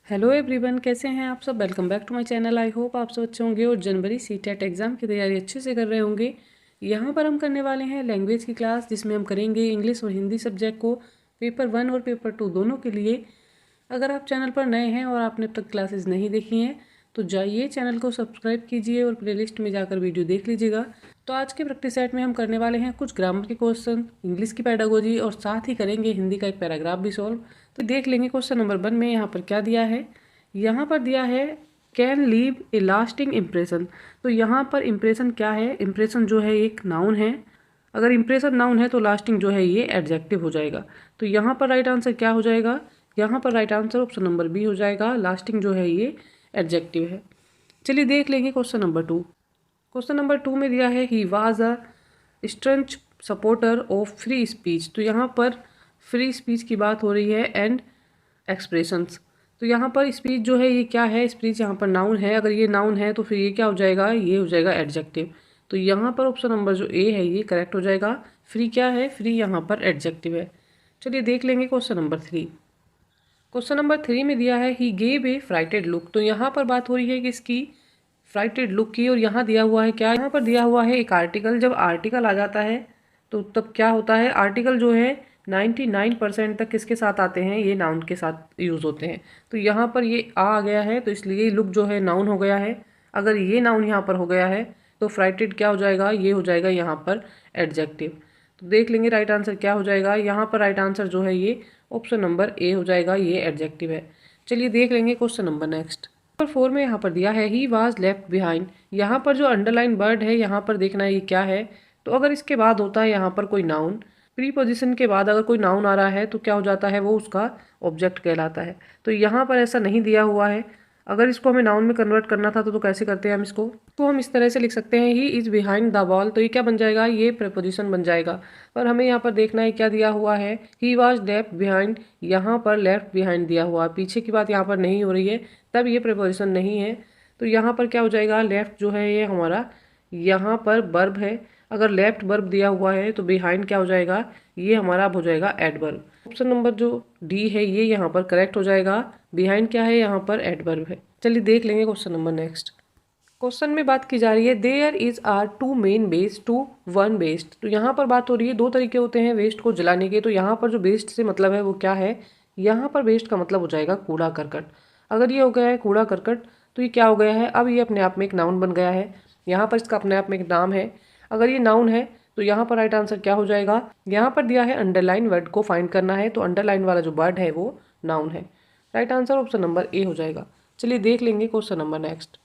Hello everyone, कैसे हैं आप सब। Welcome back to my channel. I hope आप सब अच्छे होंगे और जनवरी सीटेट एग्ज़ाम की तैयारी अच्छे से कर रहे होंगे। यहाँ पर हम करने वाले हैं लैंग्वेज की क्लास, जिसमें हम करेंगे इंग्लिश और हिंदी सब्जेक्ट को पेपर 1 और पेपर 2 दोनों के लिए। अगर आप चैनल पर नए हैं और आपने अब तक क्लासेस नहीं देखी हैं तो जाइए चैनल को सब्सक्राइब कीजिए और प्लेलिस्ट में जाकर वीडियो देख लीजिएगा। तो आज के प्रैक्टिस सेट में हम करने वाले हैं कुछ ग्रामर के क्वेश्चन, इंग्लिश की पेडागोजी और साथ ही करेंगे हिंदी का एक पैराग्राफ भी सॉल्व। तो देख लेंगे क्वेश्चन नंबर 1 में यहाँ पर क्या दिया है। यहाँ पर दिया है can leave A lasting impression. तो यहाँ पर इम्प्रेशन क्या है, इम्प्रेशन जो है एक नाउन है। अगर इम्प्रेशन नाउन है तो लास्टिंग जो है ये एडजेक्टिव हो जाएगा। तो यहाँ पर राइट आंसर क्या हो जाएगा, यहाँ पर right answer option number B हो जाएगा। लास्टिंग जो है ये एडजेक्टिव है। चलिए देख लेंगे क्वेश्चन नंबर 2। क्वेश्चन नंबर 2 में दिया है he was a strange supporter of free speech. तो यहाँ पर फ्री स्पीच की बात हो रही है एंड एक्सप्रेशंस। तो यहाँ पर स्पीच जो है ये क्या है, स्पीच यहाँ पर नाउन है। अगर ये नाउन है तो फिर ये क्या हो जाएगा, ये हो जाएगा एडजेक्टिव। तो यहाँ पर ऑप्शन नंबर जो ए है ये करेक्ट हो जाएगा। फ्री क्या है, फ्री यहाँ पर एडजेक्टिव है। चलिए देख लेंगे क्वेश्चन नंबर 3। क्वेश्चन नंबर 3 में दिया है he gave a frightened look. तो यहाँ पर बात हो रही है कि इसकी फ्राइटेड लुक की, और यहाँ दिया हुआ है क्या, यहाँ पर दिया हुआ है एक आर्टिकल। जब आर्टिकल आ जाता है तो तब क्या होता है, आर्टिकल जो है 99% तक किसके साथ आते हैं, ये नाउन के साथ यूज़ होते हैं। तो यहाँ पर ये आ गया है तो इसलिए लुक जो है नाउन हो गया है। अगर ये नाउन यहाँ पर हो गया है तो फ्राइटेड क्या हो जाएगा, ये हो जाएगा यहाँ पर एडजेक्टिव। तो देख लेंगे राइट आंसर क्या हो जाएगा। यहाँ पर राइट आंसर जो है ये ऑप्शन नंबर ए हो जाएगा, ये एडजेक्टिव है। चलिए देख लेंगे क्वेश्चन नंबर नेक्स्ट। नंबर 4 में यहाँ पर दिया है ही वाज लेफ्ट बिहाइंड। यहाँ पर जो अंडरलाइन वर्ड है यहाँ पर देखना है ये क्या है। तो अगर इसके बाद होता है यहाँ पर कोई नाउन, प्रीपोजिशन के बाद अगर कोई नाउन आ रहा है तो क्या हो जाता है, वो उसका ऑब्जेक्ट कहलाता है। तो यहाँ पर ऐसा नहीं दिया हुआ है। अगर इसको हमें नाउन में कन्वर्ट करना था तो कैसे करते हैं हम इसको, तो हम इस तरह से लिख सकते हैं he is behind the wall. तो ये क्या बन जाएगा, ये प्रीपोजिशन बन जाएगा। पर हमें यहाँ पर देखना है क्या दिया हुआ है, ही वाज लेफ्ट बिहाइंड। यहाँ पर लेफ्ट बिहाइंड दिया हुआ, पीछे की बात यहाँ पर नहीं हो रही है, तब ये प्रीपोजिशन नहीं है। तो यहाँ पर क्या हो जाएगा, लेफ्ट जो है ये हमारा यहाँ पर वर्ब है। अगर लेफ्ट वर्ब दिया हुआ है तो बिहाइंड क्या हो जाएगा, ये हमारा अब हो जाएगा एडवर्ब। ऑप्शन नंबर जो डी है ये यहाँ पर करेक्ट हो जाएगा। बिहाइंड क्या है, यहाँ पर एडवर्ब है। चलिए देख लेंगे क्वेश्चन नंबर नेक्स्ट। क्वेश्चन में बात की जा रही है there is are two main waste to one waste. तो यहाँ पर बात हो रही है दो तरीके होते हैं वेस्ट को जलाने के। तो यहाँ पर जो वेस्ट से मतलब है वो क्या है, यहाँ पर वेस्ट का मतलब हो जाएगा कूड़ा करकट। अगर ये हो गया है कूड़ा करकट तो ये क्या हो गया है, अब ये अपने आप में एक नाउन बन गया है। यहाँ पर इसका अपने आप में एक नाम है। अगर ये नाउन है तो यहाँ पर राइट आंसर क्या हो जाएगा, यहाँ पर दिया है अंडरलाइन वर्ड को फाइंड करना है। तो अंडरलाइन वाला जो वर्ड है वो नाउन है। Right answer option number A हो जाएगा। चलिए देख लेंगे question number next.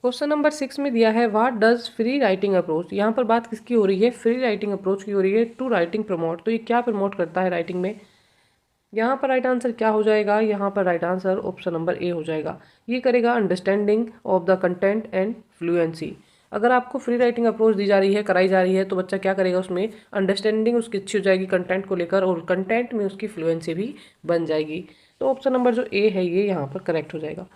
Question number 6 में दिया है what does free writing approach. यहाँ पर बात किसकी हो रही है, फ्री राइटिंग अप्रोच की हो रही है। टू राइटिंग प्रमोट, तो ये क्या प्रमोट करता है राइटिंग में। यहाँ पर राइट आंसर क्या हो जाएगा, यहाँ पर right answer option number A हो जाएगा। ये करेगा understanding of the content and fluency. अगर आपको फ्री राइटिंग अप्रोच दी जा रही है, कराई जा रही है, तो बच्चा क्या करेगा, उसमें अंडरस्टैंडिंग उसकी अच्छी हो जाएगी कंटेंट को लेकर, और कंटेंट में उसकी फ्लुएंसी भी बन जाएगी। तो ऑप्शन नंबर जो ए है ये यहाँ पर करेक्ट हो जाएगा।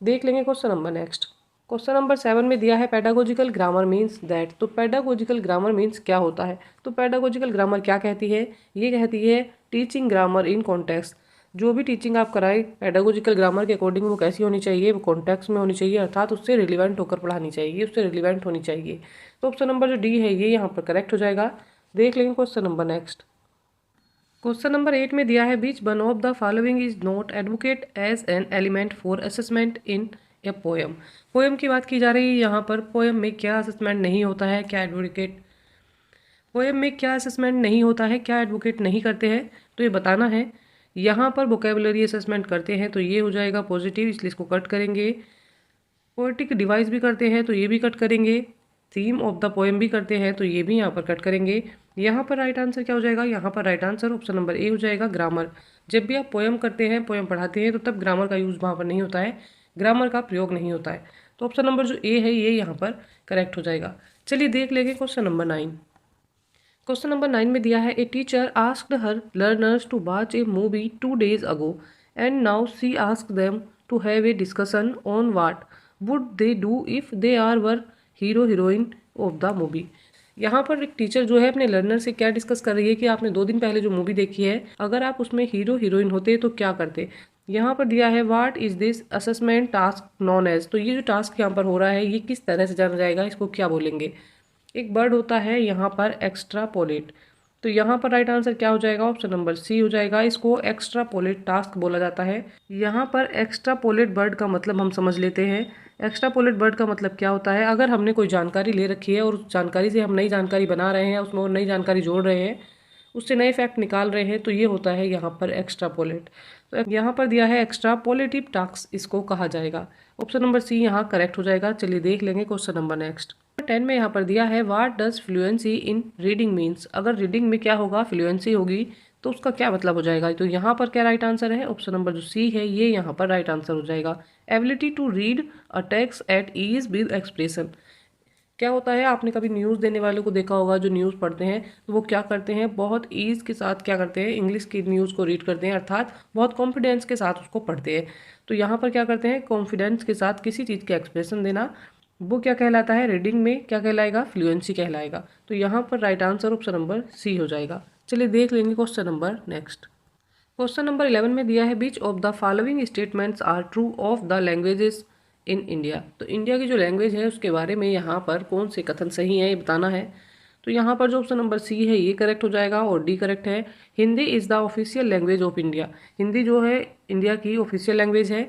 देख लेंगे question number next. Question number 7 में दिया है पेडागोजिकल ग्रामर मीन्स दैट। तो पेडागोजिकल ग्रामर मीन्स क्या होता है। तो पेडागोजिकल ग्रामर क्या कहती है, ये कहती है टीचिंग ग्रामर इन कॉन्टेक्स्ट। जो भी टीचिंग आप कराएं पेडागोजिकल ग्रामर के अकॉर्डिंग वो कैसी होनी चाहिए, वो कॉन्टेक्स्ट में होनी चाहिए, अर्थात उससे रिलेवेंट होकर पढ़ानी चाहिए, उससे रिलेवेंट होनी चाहिए। तो ऑप्शन नंबर जो डी है ये यहाँ पर करेक्ट हो जाएगा। देख लेंगे question number next. Question number 8 में दिया है which one of the following is not advocate as an element for assessment in a poem. Poem की बात की जा रही है। यहाँ पर पोएम में क्या असेसमेंट नहीं होता है, क्या एडवोकेट, पोएम में क्या असेसमेंट नहीं होता है, क्या एडवोकेट नहीं करते हैं, तो ये बताना है। यहाँ पर वोकेबुलरी असेसमेंट करते हैं तो ये हो जाएगा पॉजिटिव, इसलिए इसको कट करेंगे। पोएटिक डिवाइस भी करते हैं तो ये भी कट करेंगे। थीम ऑफ द पोएम भी करते हैं तो ये भी यहाँ पर कट करेंगे। यहाँ पर राइट आंसर क्या हो जाएगा, यहाँ पर right answer option number A हो जाएगा ग्रामर। जब भी आप पोएम करते हैं, पोएम पढ़ाते हैं, तो तब ग्रामर का यूज़ वहाँ पर नहीं होता है, ग्रामर का प्रयोग नहीं होता है। तो ऑप्शन नंबर जो ए है ये यहाँ पर करेक्ट हो जाएगा। चलिए देख लेंगे क्वेश्चन नंबर 9। क्वेश्चन नंबर 9 में दिया है a teacher asked her learners to watch a movie 2 days ago and now she asked them to have a discussion on what would they do if they are were hero heroine of the movie. यहाँ पर एक teacher जो है अपने learner से क्या discuss कर रही है कि आपने 2 दिन पहले जो मूवी देखी है, अगर आप उसमें हीरो हीरोइन होते तो क्या करते। यहाँ पर दिया है what is this assessment task known as. तो ये जो टास्क यहाँ पर हो रहा है ये किस तरह से जाना जाएगा, इसको क्या बोलेंगे। एक वर्ड होता है यहाँ पर एक्स्ट्रापोलेट। तो यहाँ पर राइट आंसर क्या हो जाएगा, ऑप्शन नंबर सी हो जाएगा। इसको एक्स्ट्रापोलेट टास्क बोला जाता है। यहाँ पर एक्स्ट्रापोलेट वर्ड का मतलब हम समझ लेते हैं। एक्स्ट्रापोलेट वर्ड का मतलब क्या होता है, अगर हमने कोई जानकारी ले रखी है और उस जानकारी से हम नई जानकारी बना रहे हैं, उसमें और नई जानकारी जोड़ रहे हैं, उससे नए फैक्ट निकाल रहे हैं, तो ये होता है यहाँ पर एक्स्ट्रापोलेट। तो यहाँ पर दिया है एक्स्ट्रापोलेटिव टास्क, इसको कहा जाएगा। ऑप्शन नंबर सी यहाँ करेक्ट हो जाएगा। चलिए देख लेंगे क्वेश्चन नंबर नेक्स्ट। 10 में यहाँ पर दिया है what does fluency in reading means. अगर रीडिंग में क्या होगा, फ्लुएंसी होगी, तो उसका क्या मतलब हो जाएगा। तो यहाँ पर क्या राइट आंसर है, ऑप्शन नंबर जो सी है ये यहाँ पर राइट आंसर हो जाएगा। Ability to read a text at ease with expression. क्या होता है, आपने कभी न्यूज़ देने वालों को देखा होगा, जो न्यूज़ पढ़ते हैं तो वो क्या करते हैं, बहुत ईज़ के साथ क्या करते हैं, इंग्लिश की न्यूज़ को रीड करते हैं, अर्थात बहुत कॉन्फिडेंस के साथ उसको पढ़ते हैं। तो यहाँ पर क्या करते हैं, कॉन्फिडेंस के साथ किसी चीज़ के एक्सप्रेशन देना, वो क्या कहलाता है, रीडिंग में क्या कहलाएगा, फ्लुएंसी कहलाएगा। तो यहाँ पर right answer option number C हो जाएगा। चलिए देख लेंगे question number next. Question number 11 में दिया है which of the following statements are true of the languages in India. तो इंडिया की जो लैंग्वेज है उसके बारे में यहाँ पर कौन से कथन सही है ये बताना है। तो यहाँ पर जो ऑप्शन नंबर सी है ये करेक्ट हो जाएगा और डी करेक्ट है। Hindi is the official language of India. Hindi जो है इंडिया की ऑफिशियल लैंग्वेज है।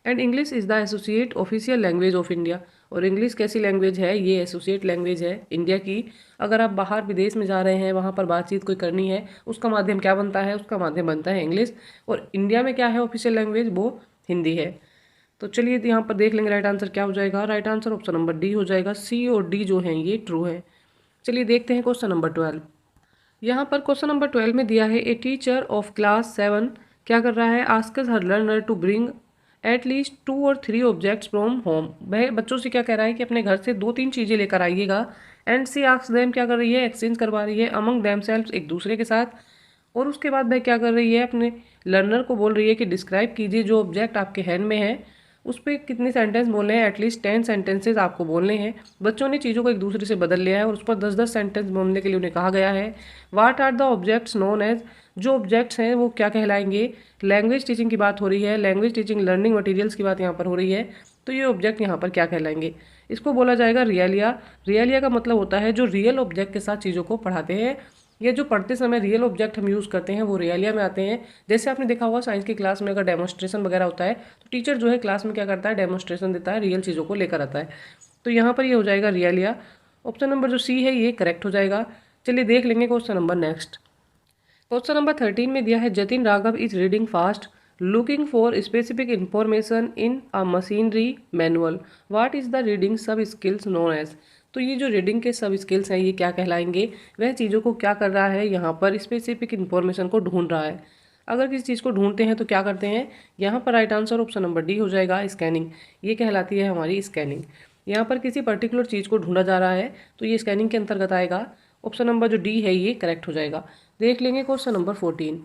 And English is the associate official language of India. और इंग्लिश कैसी लैंग्वेज है, ये एसोसिएट लैंग्वेज है इंडिया की। अगर आप बाहर विदेश में जा रहे हैं, वहाँ पर बातचीत कोई करनी है, उसका माध्यम क्या बनता है, उसका माध्यम बनता है इंग्लिश। और इंडिया में क्या है ऑफिशियल लैंग्वेज, वो हिंदी है। तो चलिए यहाँ पर देख लेंगे राइट आंसर क्या हो जाएगा। Right answer option number D हो जाएगा। सी और डी जो हैं ये ट्रू है। चलिए देखते हैं क्वेश्चन नंबर 12। यहाँ पर क्वेश्चन नंबर 12 में दिया है ए टीचर ऑफ क्लास 7 क्या कर रहा है, asks her learner to bring at least 2 और 3 ऑब्जेक्ट्स फ्रॉम होम। वह बच्चों से क्या कह रहा है कि अपने घर से 2-3 चीज़ें लेकर आइएगा। एंड सी आस्क्स देम क्या कर रही है, एक्सचेंज करवा रही है अमंग देम सेल्व्स, एक दूसरे के साथ। और उसके बाद वह क्या कर रही है, अपने लर्नर को बोल रही है कि डिस्क्राइब कीजिए जो ऑब्जेक्ट आपके हैंड में है उस पर कितने सेंटेंस बोलने हैं, एटलीस्ट 10 सेंटेंसेज आपको बोलने हैं। बच्चों ने चीज़ों को एक दूसरे से बदल लिया है और उस पर 10-10 सेंटेंस बोलने के लिए उन्हें कहा गया है। What are the objects known as. जो ऑब्जेक्ट्स हैं वो क्या कहलाएंगे। लैंग्वेज टीचिंग की बात हो रही है, लैंग्वेज टीचिंग लर्निंग मटेरियल्स की बात यहाँ पर हो रही है। तो ये ऑब्जेक्ट यहाँ पर क्या कहलाएंगे, इसको बोला जाएगा रियलिया। रियलिया का मतलब होता है जो रियल ऑब्जेक्ट के साथ चीज़ों को पढ़ाते हैं। ये जो पढ़ते समय रियल ऑब्जेक्ट हम यूज़ करते हैं वो रियलिया में आते हैं। जैसे आपने देखा होगा साइंस की क्लास में अगर डेमोन्स्ट्रेशन वगैरह होता है तो टीचर जो है क्लास में क्या करता है, डेमोन्स्ट्रेशन देता है, रियल चीज़ों को लेकर आता है। तो यहाँ पर ये हो जाएगा रियलिया। ऑप्शन नंबर जो सी है ये करेक्ट हो जाएगा। चलिए देख लेंगे question number next. Question number 13 में दिया है Jatin Raghav is reading fast looking for specific information in a machinery manual. What is the reading सब स्किल्स नोन एज। तो ये जो रीडिंग के सब स्किल्स हैं ये क्या कहलाएंगे, वह चीज़ों को क्या कर रहा है, यहाँ पर स्पेसिफिक इन्फॉर्मेशन को ढूंढ रहा है। अगर किसी चीज़ को ढूंढते हैं तो क्या करते हैं, यहाँ पर right answer option number D हो जाएगा, स्कैनिंग। ये कहलाती है हमारी स्कैनिंग। यहाँ पर किसी पर्टिकुलर चीज़ को ढूंढा जा रहा है तो ये स्कैनिंग के अंतर्गत आएगा। ऑप्शन नंबर जो डी है ये करेक्ट हो जाएगा। देख लेंगे क्वेश्चन नंबर 14।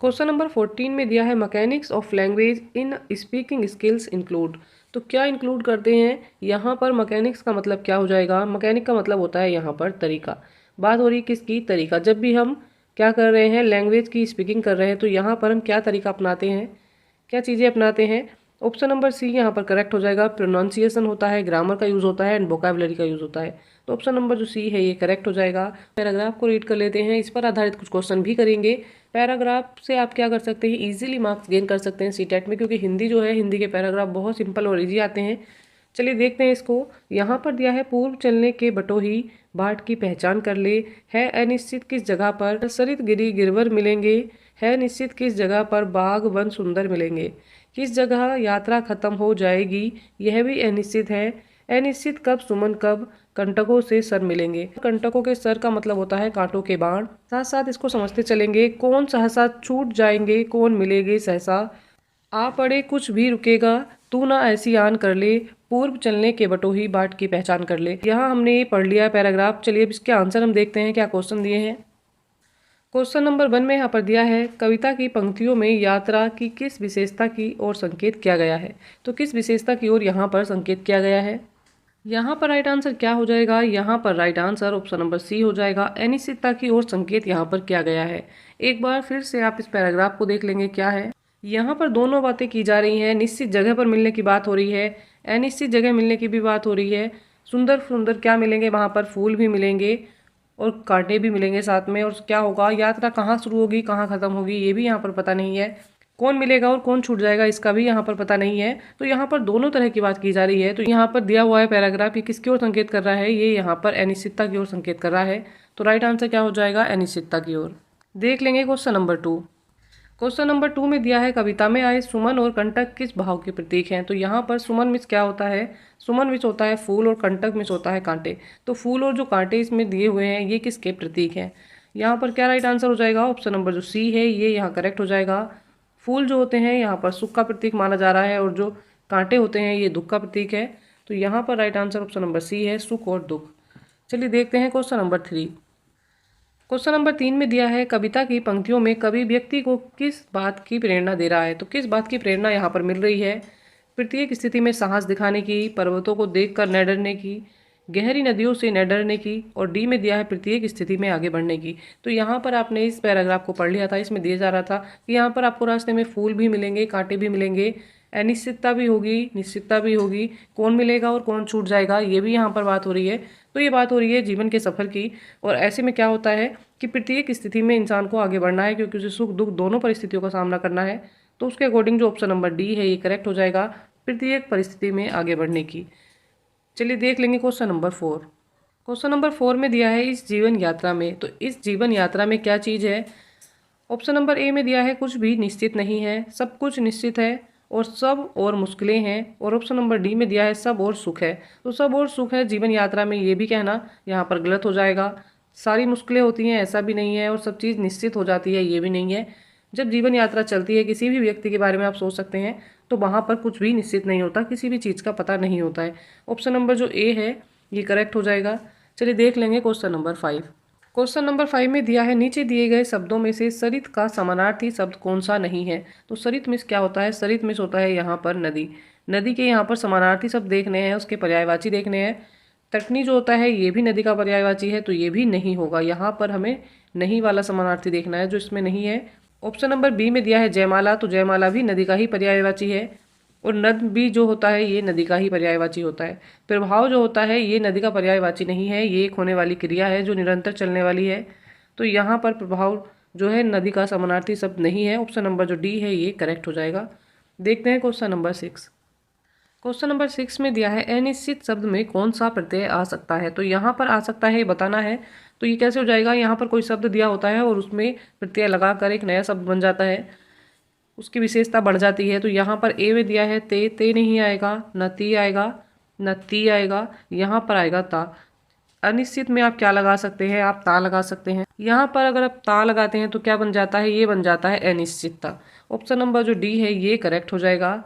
क्वेश्चन नंबर 14 में दिया है mechanics of language in speaking skills include. तो क्या इंक्लूड करते हैं, यहाँ पर मैकेनिक्स का मतलब क्या हो जाएगा, मैकेनिक का मतलब होता है यहाँ पर तरीका। बात हो रही है किसकी, तरीका। जब भी हम क्या कर रहे हैं, लैंग्वेज की स्पीकिंग कर रहे हैं तो यहाँ पर हम क्या तरीका अपनाते हैं, क्या चीज़ें अपनाते हैं। ऑप्शन नंबर सी यहाँ पर करेक्ट हो जाएगा। प्रोनाउंसिएशन होता है, ग्रामर का यूज़ होता है एंड वोकैबुलरी का यूज़ होता है। तो ऑप्शन नंबर जो सी है ये करेक्ट हो जाएगा। पैराग्राफ को रीड कर लेते हैं, इस पर आधारित कुछ क्वेश्चन भी करेंगे। पैराग्राफ से आप क्या कर सकते हैं, इजीली मार्क्स गेन कर सकते हैं सीटेट में, क्योंकि हिंदी जो है, हिंदी के पैराग्राफ बहुत सिंपल और ईजी आते हैं। चलिए देखते हैं इसको। यहाँ पर दिया है पूर्व चलने के बटोही बाट की पहचान कर ले। है अनिश्चित किस जगह पर सरित गिरी गिरवर मिलेंगे। है निश्चित किस जगह पर बाग वन सुंदर मिलेंगे। किस जगह यात्रा खत्म हो जाएगी, यह भी अनिश्चित है। अनिश्चित कब सुमन कब कंटकों से सर मिलेंगे। कंटकों के सर का मतलब होता है कांटों के बाण। साथ साथ इसको समझते चलेंगे। कौन सहसा छूट जाएंगे, कौन मिलेंगे सहसा। आ पड़े कुछ भी रुकेगा, तू ना ऐसी आन कर ले। पूर्व चलने के बटोही बाट की पहचान कर ले। यहाँ हमने ये पढ़ लिया है पैराग्राफ। चलिए अब इसके आंसर हम देखते हैं क्या क्वेश्चन दिए हैं। क्वेश्चन नंबर 1 में यहाँ पर दिया है कविता की पंक्तियों में यात्रा की किस विशेषता की ओर संकेत किया गया है। तो किस विशेषता की ओर यहाँ पर संकेत किया गया है। यहाँ पर राइट आंसर क्या हो जाएगा, यहाँ पर right answer option number C हो जाएगा। अनिश्चितता की ओर संकेत यहाँ पर किया गया है। एक बार फिर से आप इस पैराग्राफ को देख लेंगे क्या है। यहाँ पर दोनों बातें की जा रही हैं। निश्चित जगह पर मिलने की बात हो रही है, अनिश्चित जगह मिलने की भी बात हो रही है। सुंदर सुंदर क्या मिलेंगे, वहाँ पर फूल भी मिलेंगे और कांटे भी मिलेंगे साथ में। और क्या होगा, यात्रा कहाँ शुरू होगी कहाँ ख़त्म होगी ये भी यहाँ पर पता नहीं है। कौन मिलेगा और कौन छूट जाएगा इसका भी यहाँ पर पता नहीं है। तो यहाँ पर दोनों तरह की बात की जा रही है। तो यहाँ पर दिया हुआ है पैराग्राफ, ये किसकी ओर संकेत कर रहा है, ये यहाँ पर अनिश्चितता की ओर संकेत कर रहा है। तो राइट आंसर क्या हो जाएगा, अनिश्चितता की ओर। देख लेंगे क्वेश्चन नंबर 2। क्वेश्चन नंबर 2 में दिया है कविता में आए सुमन और कंटक किस भाव के प्रतीक हैं। तो यहाँ पर सुमन मिस क्या होता है, सुमन मिस होता है फूल और कंटक मिस होता है कांटे। तो फूल और जो कांटे इसमें दिए हुए हैं ये किसके प्रतीक हैं। यहाँ पर क्या राइट आंसर हो जाएगा, ऑप्शन नंबर जो सी है ये यहाँ करेक्ट हो जाएगा। फूल जो होते हैं यहाँ पर सुख का प्रतीक माना जा रहा है और जो कांटे होते हैं ये दुख का प्रतीक है। तो यहाँ पर right answer option number C है, सुख और दुख। चलिए देखते हैं क्वेश्चन नंबर 3। क्वेश्चन नंबर 3 में दिया है कविता की पंक्तियों में कवि व्यक्ति को किस बात की प्रेरणा दे रहा है। तो किस बात की प्रेरणा यहाँ पर मिल रही है, प्रत्येक स्थिति में साहस दिखाने की, पर्वतों को देखकर न डरने की, गहरी नदियों से न डरने की, और डी में दिया है प्रत्येक स्थिति में आगे बढ़ने की। तो यहाँ पर आपने इस पैराग्राफ को पढ़ लिया था, इसमें दिया जा रहा था कि यहाँ पर आपको रास्ते में फूल भी मिलेंगे, कांटे भी मिलेंगे, अनिश्चितता भी होगी, निश्चितता भी होगी, कौन मिलेगा और कौन छूट जाएगा ये भी यहाँ पर बात हो रही है। तो ये बात हो रही है जीवन के सफ़र की। और ऐसे में क्या होता है कि प्रत्येक स्थिति में इंसान को आगे बढ़ना है, क्योंकि उसे सुख दुख दोनों परिस्थितियों का सामना करना है। तो उसके अकॉर्डिंग जो ऑप्शन नंबर डी है ये करेक्ट हो जाएगा, प्रत्येक परिस्थिति में आगे बढ़ने की। चलिए देख लेंगे क्वेश्चन नंबर 4। क्वेश्चन नंबर 4 में दिया है इस जीवन यात्रा में। तो इस जीवन यात्रा में क्या चीज़ है। ऑप्शन नंबर ए में दिया है कुछ भी निश्चित नहीं है, सब कुछ निश्चित है और सब और मुश्किलें हैं। और ऑप्शन नंबर डी में दिया है सब और सुख है। तो सब और सुख है जीवन यात्रा में, ये भी कहना यहाँ पर गलत हो जाएगा। सारी मुश्किलें होती हैं ऐसा भी नहीं है, और सब चीज़ निश्चित हो जाती है ये भी नहीं है। जब जीवन यात्रा चलती है किसी भी व्यक्ति के बारे में आप सोच सकते हैं, तो वहाँ पर कुछ भी निश्चित नहीं होता, किसी भी चीज़ का पता नहीं होता है। ऑप्शन नंबर जो ए है ये करेक्ट हो जाएगा। चलिए देख लेंगे क्वेश्चन नंबर 5। क्वेश्चन नंबर 5 में दिया है नीचे दिए गए शब्दों में से सरित का समानार्थी शब्द कौन सा नहीं है। तो सरित मिस क्या होता है, सरित मिस होता है यहाँ पर नदी। नदी के यहाँ पर समानार्थी शब्द देखने हैं, उसके पर्यायवाची देखने हैं। तटनी जो होता है ये भी नदी का पर्यायवाची है, तो ये भी नहीं होगा। यहाँ पर हमें नहीं वाला समानार्थी देखना है जो इसमें नहीं है। ऑप्शन नंबर बी में दिया है जयमाला, तो जयमाला भी नदी का ही पर्यायवाची है। और नद भी जो होता है ये नदी का ही पर्यायवाची होता है। प्रभाव जो होता है ये नदी का पर्यायवाची नहीं है, ये एक होने वाली क्रिया है जो निरंतर चलने वाली है। तो यहाँ पर प्रभाव जो है नदी का समानार्थी शब्द नहीं है। ऑप्शन नंबर जो डी है ये करेक्ट हो जाएगा। देखते हैं क्वेश्चन नंबर 6। क्वेश्चन नंबर 6 में दिया है अनिश्चित शब्द में कौन सा प्रत्यय आ सकता है। तो यहाँ पर आ सकता है ये बताना है। तो ये कैसे हो जाएगा, यहाँ पर कोई शब्द दिया होता है और उसमें प्रत्यय लगाकर एक नया शब्द बन जाता है, उसकी विशेषता बढ़ जाती है। तो यहाँ पर ए में दिया है ते, ते नहीं आएगा, न ती आएगा, न ती आएगा, यहाँ पर आएगा ता। अनिश्चित में आप क्या लगा सकते हैं, आप ता लगा सकते हैं। यहाँ पर अगर आप ता लगाते हैं तो क्या बन जाता है, ये बन जाता है अनिश्चितता। ऑप्शन नंबर जो डी है ये करेक्ट हो जाएगा।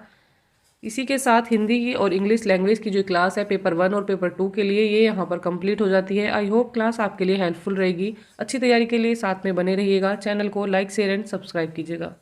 इसी के साथ हिंदी की और इंग्लिश लैंग्वेज की जो क्लास है पेपर 1 और पेपर 2 के लिए ये यहाँ पर कंप्लीट हो जाती है। आई होप क्लास आपके लिए हेल्पफुल रहेगी। अच्छी तैयारी के लिए साथ में बने रहिएगा। चैनल को लाइक शेयर एंड सब्सक्राइब कीजिएगा।